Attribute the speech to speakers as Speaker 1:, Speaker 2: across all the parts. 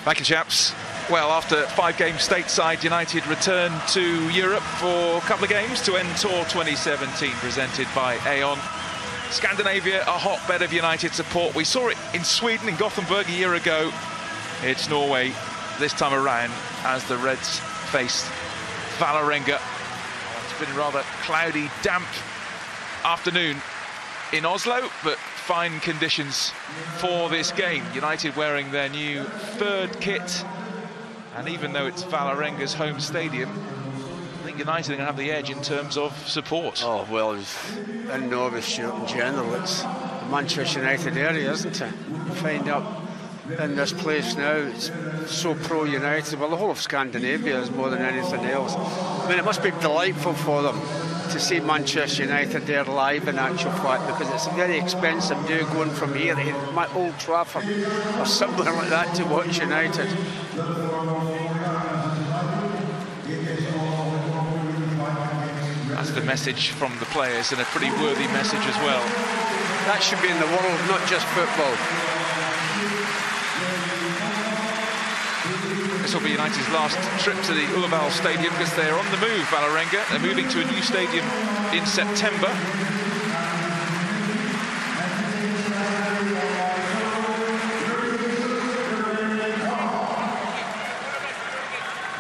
Speaker 1: Thank you, chaps. Well, after 5 games stateside, United returned to Europe for a couple of games to end Tour 2017, presented by Aon. Scandinavia, a hotbed of United support. We saw it in Sweden, in Gothenburg a year ago. It's Norway this time around as the Reds face Valerenga. It's been a rather cloudy, damp afternoon in Oslo, but fine conditions for this game. United wearing their new 3rd kit, and even though it's Valerenga's home stadium, I think United are going to have the edge in terms of support.
Speaker 2: Oh, well, in Norway in general, it's the Manchester United area, isn't it? You find out in this place now, it's so pro-United. Well, the whole of Scandinavia is more than anything else. I mean, it must be delightful for them to see Manchester United there live in actual fact, because it's very expensive to going from here to Old Trafford or somewhere like that to watch United.
Speaker 1: That's the message from the players, and a pretty worthy message as well.
Speaker 2: That should be in the world, not just football.
Speaker 1: This will be United's last trip to the Ullevall Stadium, because they're on the move, Valerenga. They're moving to a new stadium in September.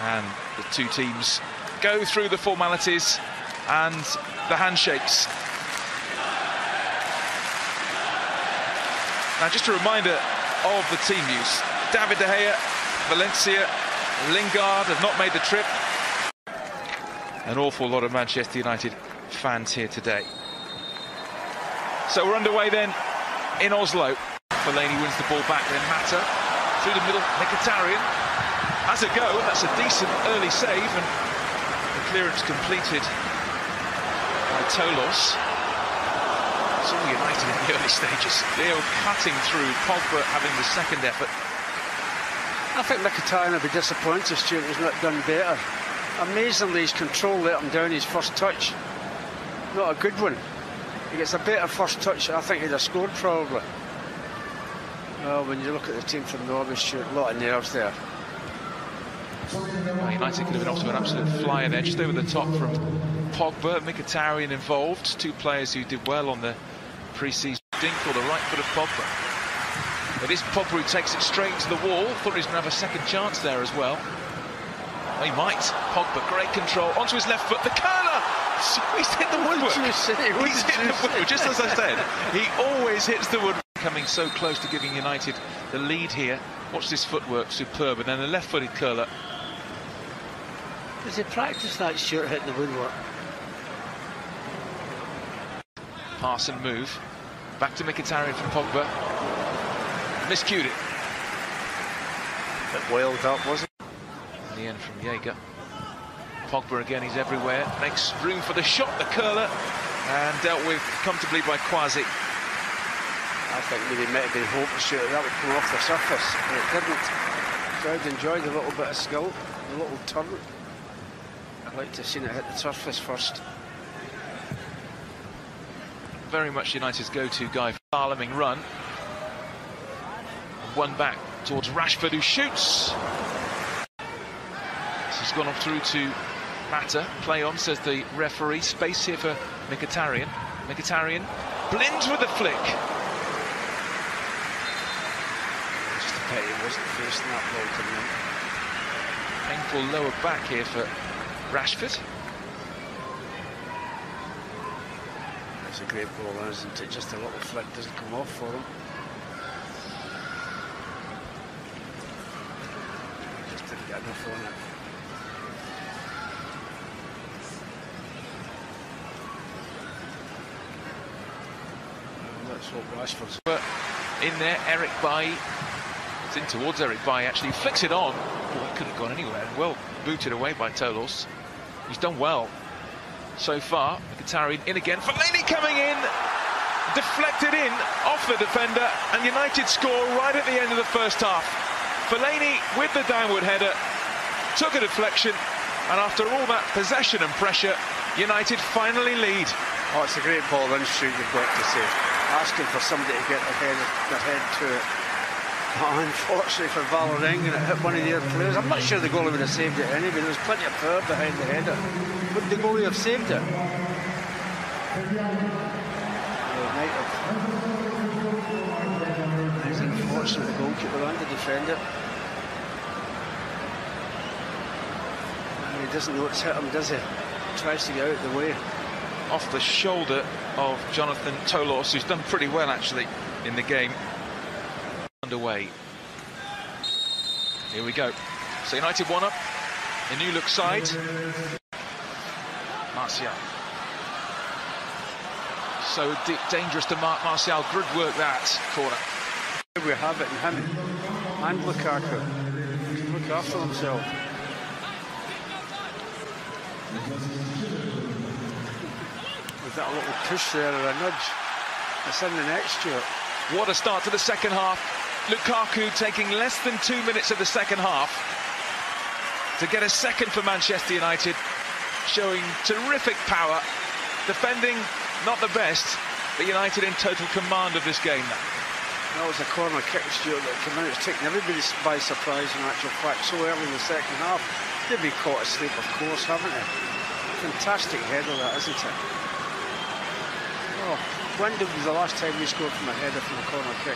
Speaker 1: And the two teams go through the formalities and the handshakes. Now, just a reminder of the team use. David De Gea, Valencia, Lingard have not made the trip. An awful lot of Manchester United fans here today. So we're underway then in Oslo. Fellaini wins the ball back, then Mata through the middle, Mkhitaryan has a go. That's a decent early save, and the clearance completed by Tolos. It's all United in the early stages. They're cutting through, Pogba having the second effort.
Speaker 2: I think Mkhitaryan will be disappointed Stuart has not done better. Amazingly, his control let him down his first touch. Not a good one. He gets a better first touch, I think he'd have scored probably. Well, when you look at the team from Norway, Stuart, a lot of nerves there.
Speaker 1: Well, United could have been off to an absolute flying edge, just over the top from Pogba. Mkhitaryan involved, 2 players who did well on the pre-season dink, or the right foot of Pogba. But this Pogba who takes it straight to the wall. Thought he was going to have a second chance there as well. He might. Pogba, great control. Onto his left foot. The curler! He's hit the woodwork. He's hit the woodwork, just as I said. He always hits the woodwork. Coming so close to giving United the lead here. Watch this footwork, superb. And then the left-footed curler.
Speaker 2: Does he practice that, Stuart, hitting the woodwork?
Speaker 1: Pass and move. Back to Mkhitaryan from Pogba. Miscued it.
Speaker 2: A bit wild up, wasn't it?
Speaker 1: In the end from Jaeger. Pogba again, he's everywhere. Makes room for the shot, the curler, and dealt with comfortably by Quasi.
Speaker 2: I think maybe might have been hoping that would come off the surface, but it didn't. So I'd enjoyed a little bit of skill, a little turn. I'd like to have seen it hit the surface first.
Speaker 1: Very much United's go-to guy for alarming run. One back towards Rashford, who shoots. This has gone off through to Mata. Play on, says the referee. Space here for Mkhitaryan. Mkhitaryan blinds with the flick.
Speaker 2: Just a pity he wasn't facing that ball to him.
Speaker 1: Painful lower back here for Rashford.
Speaker 2: It's a great ball, isn't it? Just a little flick doesn't come off for him. Just didn't get enough on it. Let's hope Rashford's
Speaker 1: in there. Eric Bailly. It's in towards Eric Bailly, actually. He flicks it on. Oh, he could have gone anywhere. Well booted away by Tolos. He's done well so far. Mkhitaryan in again. Fellaini coming in. Deflected in off the defender. And United score right at the end of the first half. Fellaini with the downward header. Took a deflection. And after all that possession and pressure, United finally lead.
Speaker 2: Oh, it's a great ball in, Stu, you've got to say. Asking for somebody to get their head to it. Unfortunately for Valerenga, it hit one of their players. I'm not sure the goalie would have saved it anyway. There was plenty of power behind the header. Would the goalie have saved it? It's unfortunate the goalkeeper and the defender. He doesn't know it's hit him, does he? Tries to get out of the way.
Speaker 1: Off the shoulder of Jonathan Tolos, who's done pretty well actually in the game. Underway. Here we go. So United 1 up. A new look side. Martial. So dangerous to mark Martial. Good work that corner.
Speaker 2: Here we have it in him and Lukaku. Look after himself. With that little push there or a nudge. It's in the net, Stuart.
Speaker 1: What a start to the second half. Lukaku taking less than 2 minutes of the second half to get a second for Manchester United, showing terrific power. Defending not the best, but United in total command of this game now.
Speaker 2: That was a corner kick, Stuart, that came out. It's taken everybody by surprise in actual fact so early in the second half. They've been caught asleep, of course, haven't they? Fantastic header that, isn't it? Oh, when was the last time we scored from a header from a corner kick?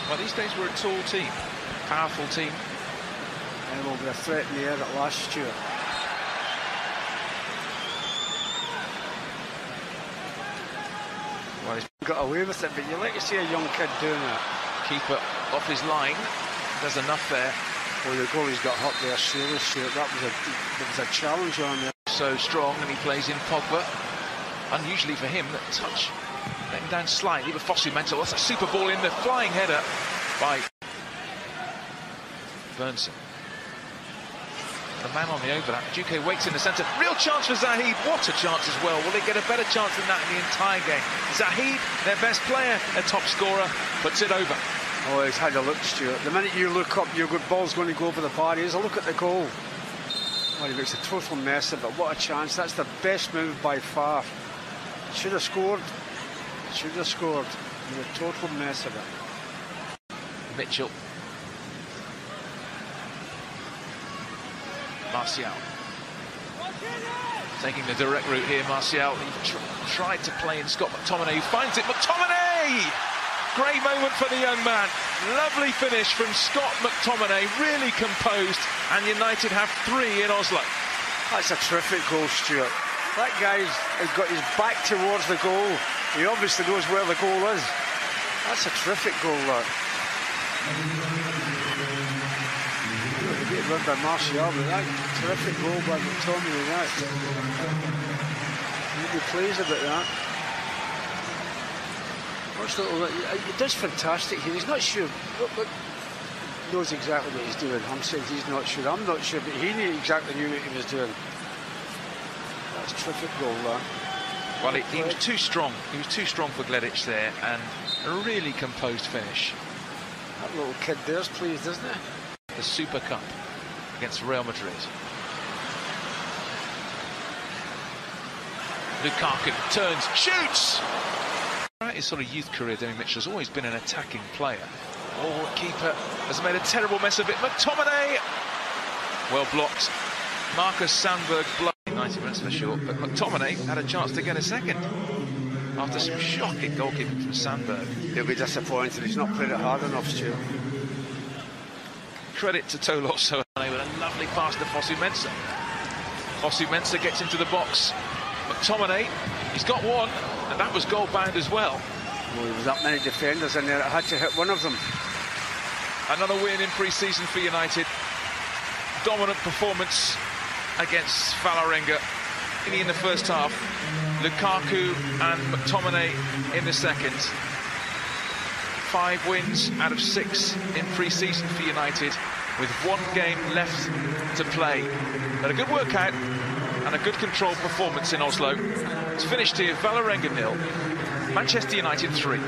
Speaker 1: Well, these days we're a tall team, powerful team.
Speaker 2: And we'll be a threat in the air at last, Stuart. Well, he's got away with it, but you like to see a young kid doing that.
Speaker 1: Keeper off his line, there's enough there.
Speaker 2: Well, the goalie's got hurt there, Stuart. That was a challenge on there.
Speaker 1: So strong, and he plays in Pogba. Unusually for him, that touch let him down slightly, but Fosu-Mensah, that's a super ball in the flying header by Burnson. The man on the overlap, Duque waits in the centre, real chance for Zahid, what a chance as well. Will they get a better chance than that in the entire game? Zahid, their best player, their top scorer, puts it over.
Speaker 2: Oh, he's had a look, Stuart. The minute you look up, your good ball's going to go over the bar. Here's a look at the goal. Well, he makes a total mess of it. What a chance. That's the best move by far. Should have scored. Should have scored. A total mess of it.
Speaker 1: Mitchell. Martial. Taking the direct route here, Martial. He tried to play in Scott McTominay, who finds it. McTominay! Great moment for the young man. Lovely finish from Scott McTominay, really composed, and United have 3 in Oslo.
Speaker 2: That's a terrific goal, Stuart. That guy's got his back towards the goal. He obviously knows where the goal is. That's a terrific goal, that. A bit run by Martial, but that terrific goal by McTominay, that. You'd be pleased about that. He does fantastic here. He's not sure. Look, knows exactly what he's doing. I'm saying he's not sure. I'm not sure, but he knew exactly what he was doing. That's a terrific goal, that.
Speaker 1: Well, he was too strong. He was too strong for Gleditsch there, and a really composed finish.
Speaker 2: That little kid there's pleased, isn't he?
Speaker 1: The Super Cup against Real Madrid. Lukaku turns, shoots! Throughout his sort of youth career, Demi Mitchell's always been an attacking player. Oh, keeper has made a terrible mess of it. McTominay! Well blocked. Marcus Sandberg blocked 90 minutes for short, but McTominay had a chance to get a second after some shocking goalkeeping from Sandberg.
Speaker 2: He'll be disappointed. He's not played it hard enough, Stuart.
Speaker 1: Credit to Tolos with a lovely pass to Fosu-Mensah. Fosu-Mensah gets into the box. McTominay, he's got one, and that was goal bound as well.
Speaker 2: Well, there was that many defenders in there. It had to hit one of them.
Speaker 1: Another win in pre-season for United. Dominant performance against Valerenga in the first half. Lukaku and McTominay in the second. 5 wins out of 6 in pre-season for United, with 1 game left to play. Had a good workout and a good controlled performance in Oslo. It's finished here, Valerenga 0, Manchester United 3.